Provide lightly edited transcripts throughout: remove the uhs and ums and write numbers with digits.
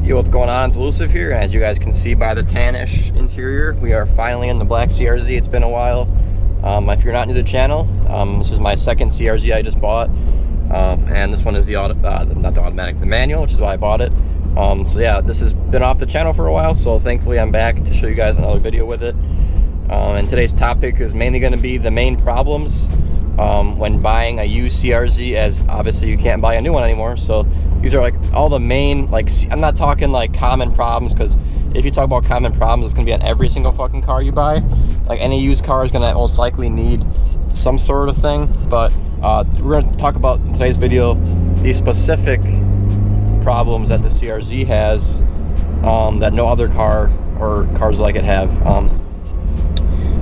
Yo, what's going on? It's Elusive here, and as you guys can see by the tannish interior, we are finally in the black CRZ. It's been a while. If you're not new to the channel, this is my second CRZ I just bought, and this one is the the manual, which is why I bought it. So yeah, this has been off the channel for a while, so thankfully I'm back to show you guys another video with it. And today's topic is mainly going to be the main problems when buying a used CRZ, as obviously you can't buy a new one anymore. So these are like all the main, like, I'm not talking like common problems, because if you talk about common problems, it's gonna be on every single fucking car you buy. Like any used car is gonna most likely need some sort of thing, but we're gonna talk about in today's video these specific problems that the CRZ has that no other car or cars like it have.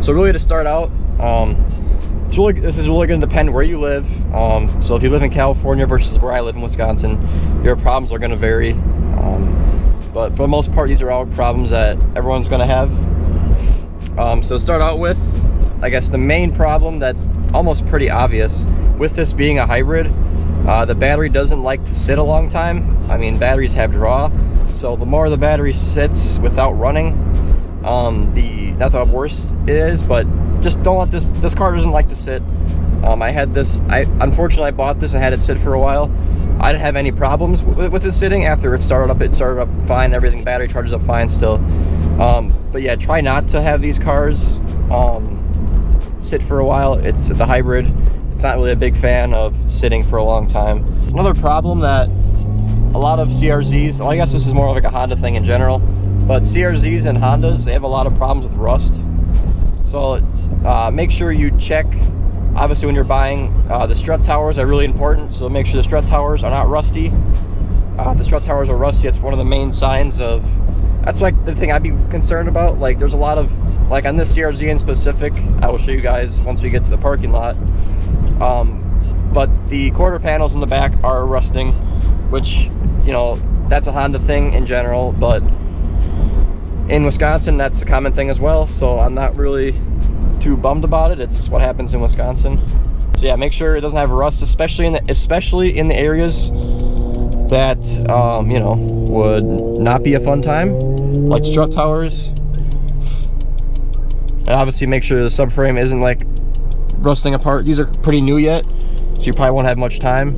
So really, to start out, this is really going to depend where you live. So if you live in California versus where I live in Wisconsin, your problems are going to vary. But for the most part, these are all problems that everyone's going to have. So to start out with, I guess the main problem that's almost pretty obvious with this being a hybrid, the battery doesn't like to sit a long time. I mean, batteries have draw, so the more the battery sits without running, not the worse it is, but just don't let this car doesn't like to sit. I had this, unfortunately I bought this and had it sit for a while. I didn't have any problems with it sitting. After it started up fine, everything, battery charges up fine still. But yeah, try not to have these cars sit for a while. It's a hybrid. It's not really a big fan of sitting for a long time. Another problem that a lot of CRZs, well, I guess this is more like a Honda thing in general, but CRZs and Hondas, they have a lot of problems with rust. So make sure you check, obviously when you're buying, the strut towers are really important, so make sure the strut towers are not rusty. If the strut towers are rusty, it's one of the main signs of, that's like the thing I'd be concerned about. Like there's a lot of, like on this CRZ in specific, I will show you guys once we get to the parking lot, but the quarter panels in the back are rusting, which, you know, that's a Honda thing in general, but in Wisconsin that's a common thing as well, so I'm not really too bummed about it. It's just what happens in Wisconsin. So yeah, make sure it doesn't have rust, especially in the areas that you know, would not be a fun time, like strut towers. And obviously make sure the subframe isn't like rusting apart. These are pretty new yet, so you probably won't have much time.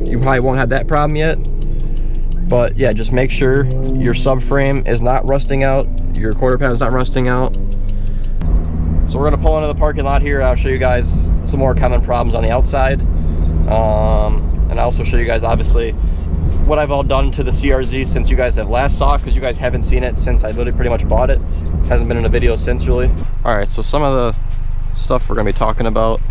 You probably won't have that problem yet. But yeah, just make sure your subframe is not rusting out, your quarter panel is not rusting out. So we're gonna pull into the parking lot here, and I'll show you guys some more common problems on the outside. And I'll also show you guys, obviously, what I've all done to the CRZ since you guys have last saw it, because you guys haven't seen it since I literally pretty much bought it. Hasn't been in a video since, really. Alright, so some of the stuff we're gonna be talking about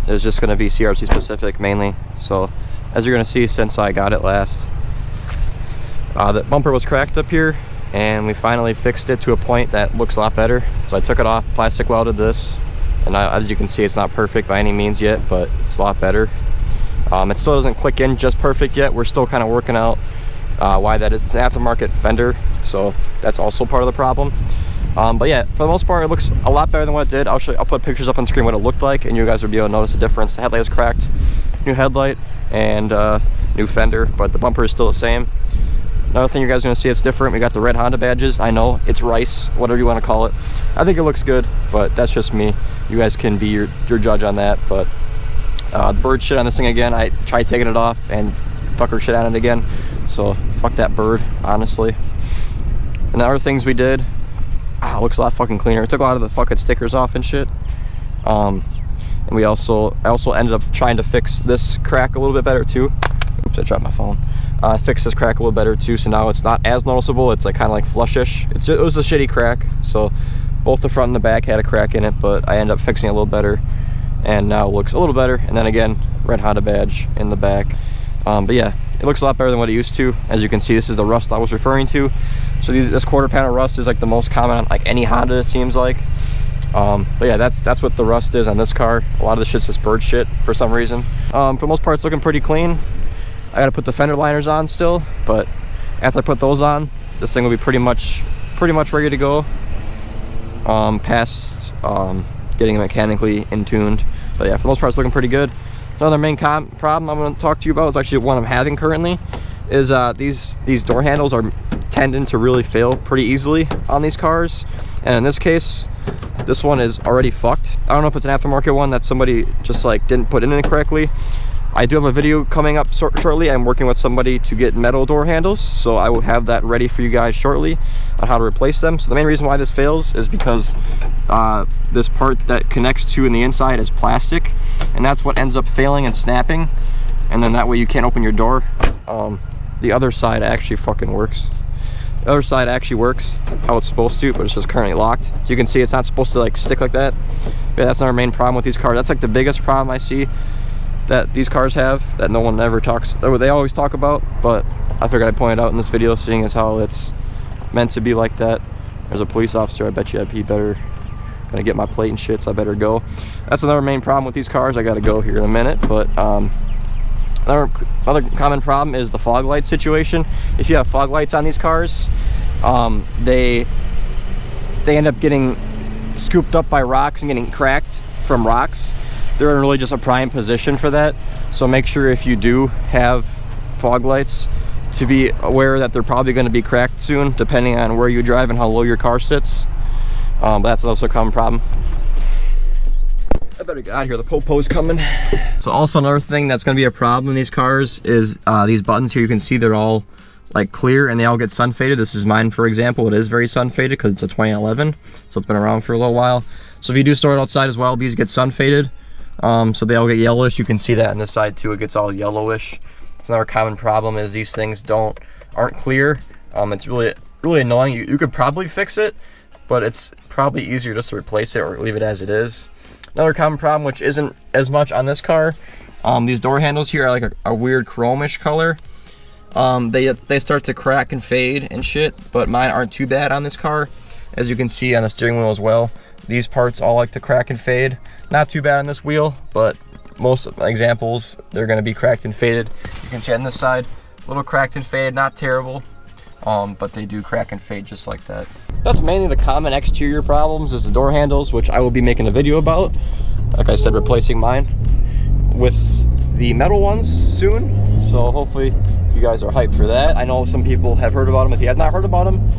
is just gonna be CRZ specific mainly. So as you're gonna see, since I got it last, the bumper was cracked up here, and we finally fixed it to a point that looks a lot better. So I took it off, plastic welded this, and as you can see, it's not perfect by any means yet, but it's a lot better. It still doesn't click in just perfect yet. We're still kind of working out why that is. It's an aftermarket fender, so that's also part of the problem. But yeah, for the most part, it looks a lot better than what it did. I'll put pictures up on screen what it looked like, and you guys will be able to notice the difference. The headlight is cracked, new headlight, and new fender, but the bumper is still the same. Another thing you guys are going to see that's different, we got the red Honda badges. I know, it's rice, whatever you want to call it. I think it looks good, but that's just me. You guys can be your judge on that. But the bird shit on this thing again. I tried taking it off and fucker shit on it again. So fuck that bird, honestly. And the other things we did, it looks a lot fucking cleaner. It took a lot of the fucking stickers off and shit. And I also ended up trying to fix this crack a little bit better too. Oops, I dropped my phone. I fixed this crack a little better too, so now it's not as noticeable. It's like kind of like flushish. It was a shitty crack, so both the front and the back had a crack in it, but I ended up fixing it a little better, and now it looks a little better. And then again, red Honda badge in the back. But yeah, it looks a lot better than what it used to. As you can see, this is the rust I was referring to. So this quarter panel rust is like the most common on like any Honda, it seems like. But yeah, that's what the rust is on this car. A lot of the shit's this bird shit for some reason. For the most part, it's looking pretty clean. I gotta put the fender liners on still, but after I put those on, this thing will be pretty much ready to go. Past getting it mechanically in tuned. So yeah, for the most part, it's looking pretty good. Another main problem I'm going to talk to you about is actually one I'm having currently. Is these door handles are tending to really fail pretty easily on these cars. And in this case, this one is already fucked. I don't know if it's an aftermarket one that somebody just like didn't put in correctly. I do have a video coming up shortly. I'm working with somebody to get metal door handles, so I will have that ready for you guys shortly on how to replace them. So the main reason why this fails is because this part that connects to in the inside is plastic, and that's what ends up failing and snapping, and then that way you can't open your door. The other side actually fucking works. The other side actually works how it's supposed to, but it's just currently locked. So you can see it's not supposed to like stick like that. Yeah, that's not our main problem with these cars. That's like the biggest problem I see that these cars have that no one ever talks, they always talk about, but I figured I'd point it out in this video, seeing as how it's meant to be like that. There's a police officer, I bet you he better gonna get my plate and shit, so I better go. That's another main problem with these cars. I gotta go here in a minute, but another common problem is the fog light situation. If you have fog lights on these cars, they end up getting scooped up by rocks and getting cracked from rocks. They're in really just a prime position for that. So make sure if you do have fog lights to be aware that they're probably going to be cracked soon, depending on where you drive and how low your car sits. But that's also a common problem. I better get out of here, the popo's coming. So also another thing that's going to be a problem in these cars is these buttons here. You can see they're all like clear and they all get sun faded. This is mine, for example. It is very sun faded because it's a 2011, so it's been around for a little while. So if you do store it outside as well, these get sun faded. So they all get yellowish. You can see that on this side too. It gets all yellowish. It's another common problem is these things aren't clear. It's really annoying. You could probably fix it, but it's probably easier just to replace it or leave it as it is. Another common problem, which isn't as much on this car, these door handles here are like a weird chromish color. They start to crack and fade and shit, but mine aren't too bad on this car. As you can see on the steering wheel as well, these parts all like to crack and fade. Not too bad on this wheel, but most of my examples, they're going to be cracked and faded. You can see on this side, a little cracked and faded, not terrible, but they do crack and fade just like that. That's mainly the common exterior problems is the door handles, which I will be making a video about. Like I said, replacing mine with the metal ones soon. So hopefully you guys are hyped for that. I know some people have heard about them. If you have not heard about them,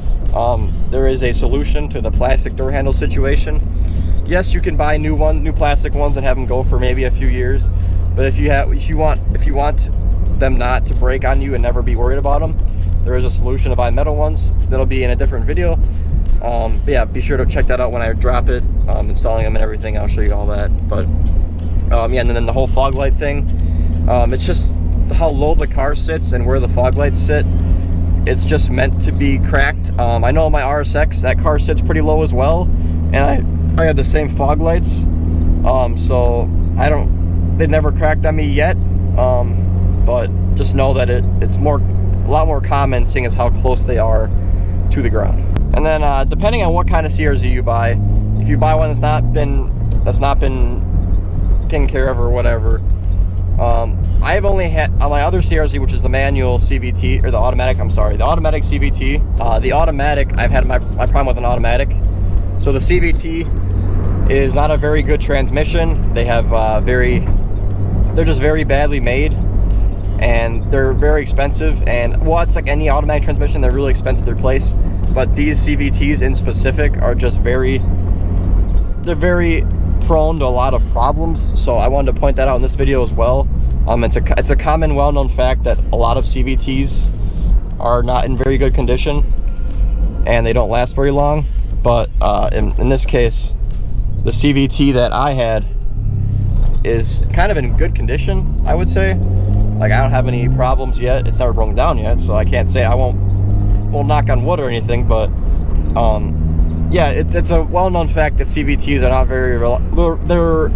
there is a solution to the plastic door handle situation. Yes, you can buy new plastic ones and have them go for maybe a few years. But if you want them not to break on you and never be worried about them, there is a solution to buy metal ones. That'll be in a different video. But yeah, be sure to check that out when I drop it, installing them and everything. I'll show you all that. But yeah, and then the whole fog light thing, it's just how low the car sits and where the fog lights sit. It's just meant to be cracked. I know my RSX, that car sits pretty low as well, and I have the same fog lights, so they've never cracked on me yet, but just know that it's a lot more common seeing as how close they are to the ground. And then depending on what kind of CRZ you buy, if you buy one that's not been taken care of or whatever, I have only had on my other CRZ, which is the manual CVT, or the automatic CVT. The automatic, I've had my problem with an automatic. So the CVT is not a very good transmission. They have they're just very badly made, and they're very expensive. And well, it's like any automatic transmission, they're really expensive to replace. But these CVTs in specific are just they're very prone to a lot of problems. So I wanted to point that out in this video as well. It's a common, well-known fact that a lot of CVTs are not in very good condition and they don't last very long. But in this case, the CVT that I had is kind of in good condition, I would say. Like, I don't have any problems yet. It's never broken down yet, so I can't say I won't knock on wood or anything. But yeah, it's a well-known fact that CVTs are not they're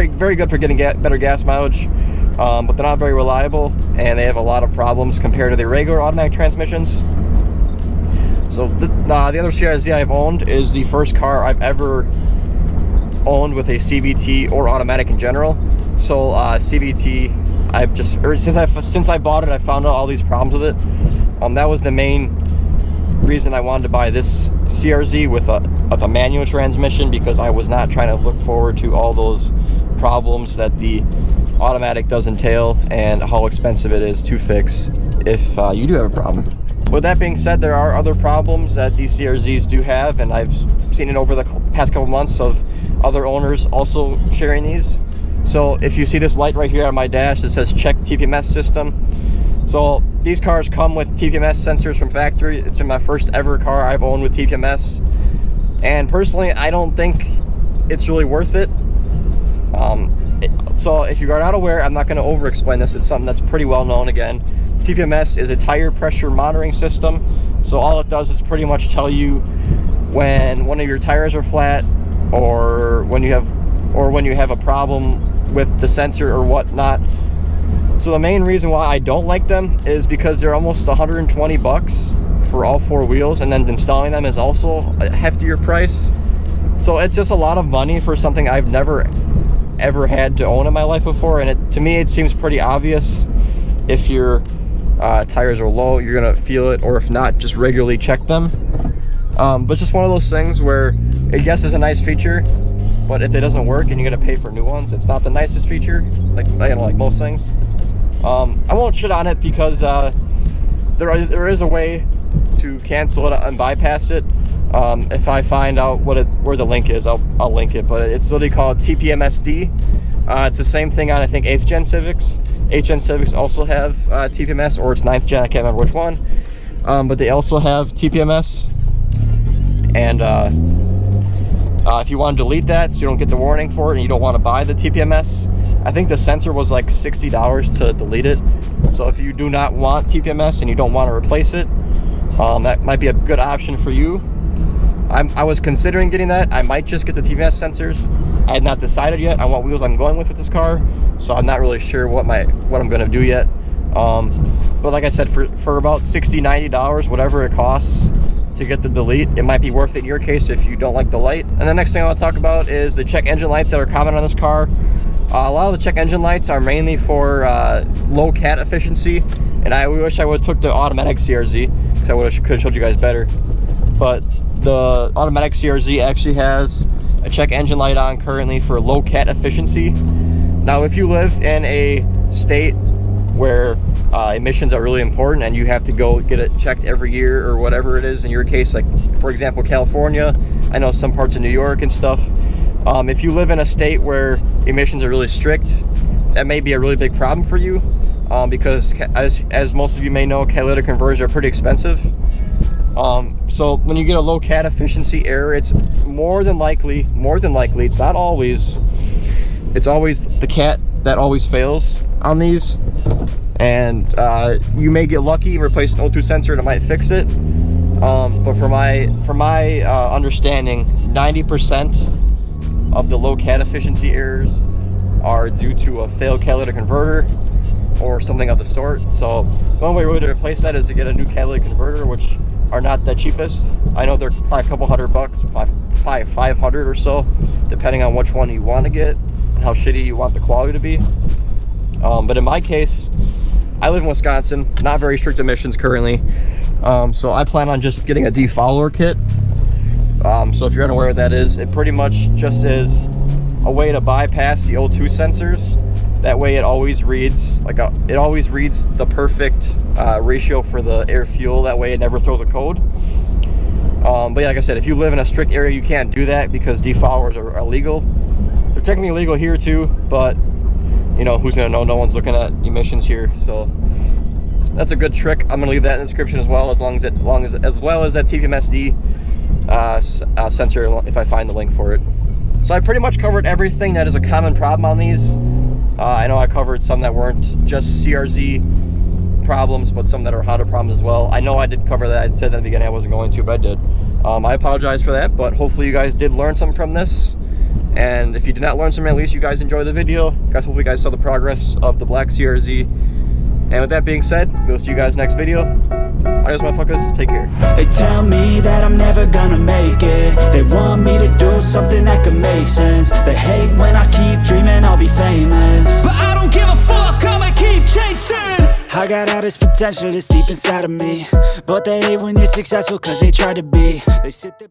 very good for getting better gas mileage, but they're not very reliable, and they have a lot of problems compared to the regular automatic transmissions. So the other CRZ I've owned is the first car I've ever owned with a CVT or automatic in general. So CVT, since I bought it, I found out all these problems with it. That was the main reason I wanted to buy this CRZ with a manual transmission, because I was not trying to look forward to all those problems that the automatic does entail and how expensive it is to fix if you do have a problem. With that being said, there are other problems that these CRZs do have, and I've seen it over the past couple months of other owners also sharing these. So if you see this light right here on my dash that says check TPMS system, so these cars come with TPMS sensors from factory. It's been my first ever car I've owned with TPMS, and personally I don't think it's really worth it. So if you are not aware, I'm not going to over explain this. It's something that's pretty well known. Again, TPMS is a tire pressure monitoring system. So all it does is pretty much tell you when one of your tires are flat, or when you have a problem with the sensor or whatnot. So the main reason why I don't like them is because they're almost 120 bucks for all 4 wheels, and then installing them is also a heftier price. So it's just a lot of money for something I've never ever had to own in my life before. And to me it seems pretty obvious, if your tires are low, you're gonna feel it, or if not, just regularly check them. But just one of those things where I guess is a nice feature, but if it doesn't work and you're gonna pay for new ones, it's not the nicest feature, like most things. I won't shit on it because there is a way to cancel it and bypass it. If I find out where the link is, I'll link it. But it's literally called TPMSD. It's the same thing on, I think, 8th gen Civics. 8th gen Civics also have TPMS, or it's 9th gen, I can't remember which one. But they also have TPMS. And if you want to delete that so you don't get the warning for it, and you don't want to buy the TPMS, I think the sensor was like $60 to delete it. So if you do not want TPMS and you don't want to replace it, that might be a good option for you. I was considering getting that. I might just get the TPMS sensors. I had not decided yet on what wheels I'm going with this car, so I'm not really sure what I'm going to do yet. But like I said, for about $60-$90, whatever it costs to get the delete, it might be worth it in your case if you don't like the light. And the next thing I want to talk about is the check engine lights that are common on this car. A lot of the check engine lights are mainly for low cat efficiency, and I wish I would have took the automatic CRZ, because I could have showed you guys better. But the automatic CRZ actually has a check engine light on currently for low cat efficiency. Now if you live in a state where emissions are really important and you have to go get it checked every year, or whatever it is in your case, like for example California, I know some parts of New York and stuff, if you live in a state where emissions are really strict, that may be a really big problem for you, because as most of you may know, catalytic converters are pretty expensive. So when you get a low cat efficiency error, it's more than likely, it's not always, it's always the cat that always fails on these. And you may get lucky and replace an O2 sensor that might fix it. But from my understanding, 90% of the low cat efficiency errors are due to a failed catalytic converter or something of the sort. So one way really to replace that is to get a new catalytic converter, which are not the cheapest. I know they're probably a couple $100, probably 500 or so, depending on which one you want to get and how shitty you want the quality to be. But in my case, I live in Wisconsin, not very strict emissions currently, so I plan on just getting a defouler kit. So if you're unaware what that is, it pretty much just is a way to bypass the O2 sensors. That way it always reads the perfect ratio for the air fuel. That way it never throws a code. But yeah, like I said, if you live in a strict area, you can't do that because defoulers are illegal. They're technically illegal here too, but you know, who's gonna know? No one's looking at emissions here. So that's a good trick. I'm gonna leave that in the description as well, as well as that TPMSD sensor if I find the link for it. So I pretty much covered everything that is a common problem on these. I know I covered some that weren't just CRZ problems, but some that are Honda problems as well. I know I did cover that. I said at the beginning I wasn't going to, but I did. I apologize for that, but hopefully you guys did learn something from this. And if you did not learn something, at least you guys enjoyed the video. Guys, hopefully you guys saw the progress of the black CRZ. And with that being said, we'll see you guys next video. Adios, motherfuckers. Take care. They tell me that I'm never gonna make it. They want me to do something that could make sense. They hate when I keep dreaming I'll be famous, but I don't give a fuck, I'ma keep chasing. I got all this potential that's deep inside of me, but they hate when you're successful cause they try to be. They sit there